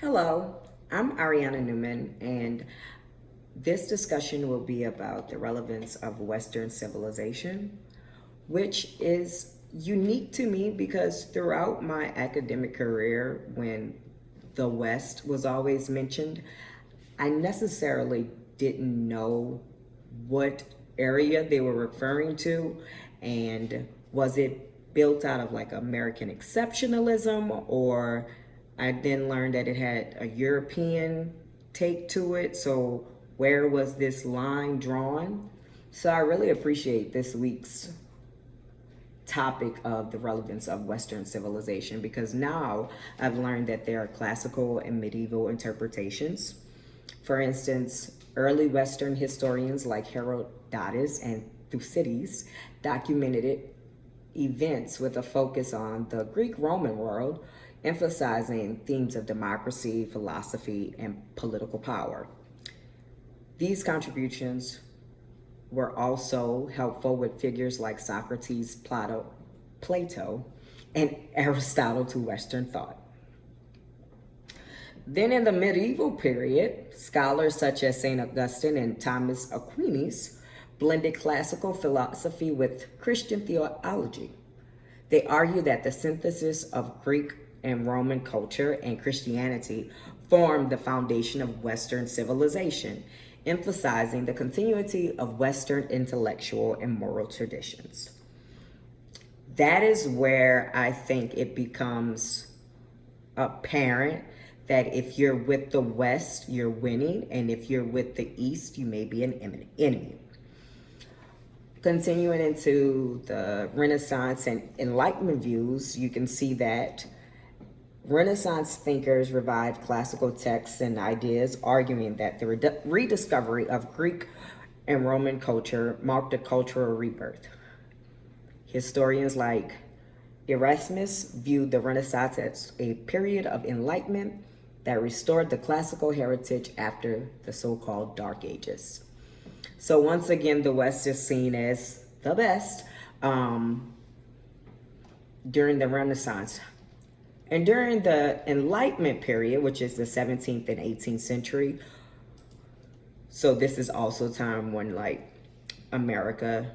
Hello, I'm Ariana Newman, and this discussion will be about the relevance of Western civilization, which is unique to me because throughout my academic career, when the West was always mentioned, I necessarily didn't know what area they were referring to, and was it built out of like American exceptionalism, or I then learned that it had a European take to it. So where was this line drawn? So I really appreciate this week's topic of the relevance of Western civilization, because now I've learned that there are classical and medieval interpretations. For instance, early Western historians like Herodotus and Thucydides documented events with a focus on the Greek-Roman world, emphasizing themes of democracy, philosophy, and political power. These contributions were also helpful with figures like Socrates, Plato, and Aristotle to Western thought. Then in the medieval period, scholars such as St. Augustine and Thomas Aquinas blended classical philosophy with Christian theology. They argue that the synthesis of Greek and Roman culture and Christianity formed the foundation of Western civilization, emphasizing the continuity of Western intellectual and moral traditions. That is where I think it becomes apparent that if you're with the West, you're winning, and if you're with the East, you may be an enemy. Continuing into the Renaissance and Enlightenment views, you can see that Renaissance thinkers revived classical texts and ideas, arguing that the rediscovery of Greek and Roman culture marked a cultural rebirth. Historians like Erasmus viewed the Renaissance as a period of enlightenment that restored the classical heritage after the so-called Dark Ages. So once again, the West is seen as the best during the Renaissance. And during the Enlightenment period, which is the 17th and 18th century, so this is also a time when like America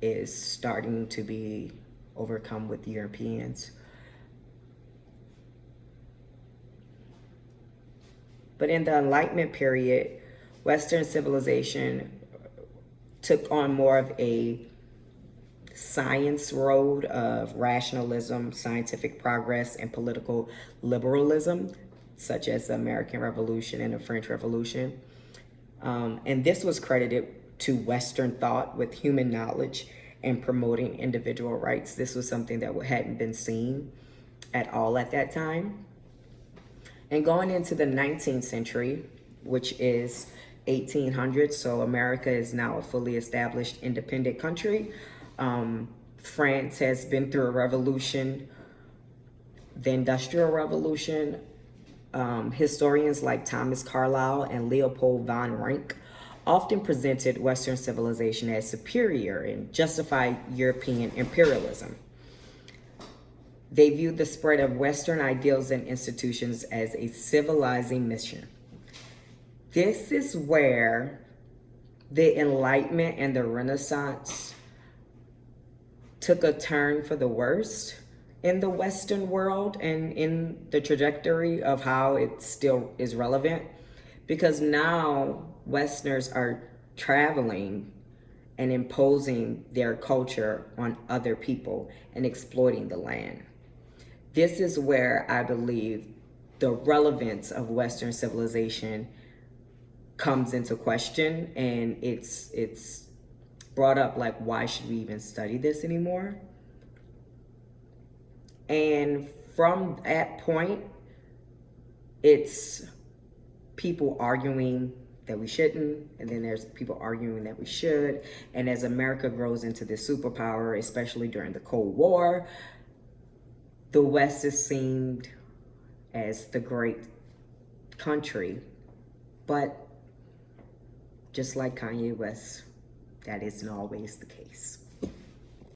is starting to be overcome with Europeans. But in the Enlightenment period, Western civilization took on more of a science road of rationalism, scientific progress, and political liberalism, such as the American Revolution and the French Revolution. And this was credited to Western thought with human knowledge and promoting individual rights. This was something that hadn't been seen at all at that time. And going into the 19th century, which is 1800, so America is now a fully established independent country. France has been through a revolution, the Industrial Revolution. Historians like Thomas Carlyle and Leopold von Ranke often presented Western civilization as superior and justified European imperialism. They viewed the spread of Western ideals and institutions as a civilizing mission. This is where the Enlightenment and the Renaissance took a turn for the worst in the Western world and in the trajectory of how it still is relevant, because now Westerners are traveling and imposing their culture on other people and exploiting the land. This is where I believe the relevance of Western civilization comes into question, and it's brought up like, why should we even study this anymore? And from that point, it's people arguing that we shouldn't, and then there's people arguing that we should. And as America grows into this superpower, especially during the Cold War, the West is seen as the great country. But just like Kanye West, that isn't always the case.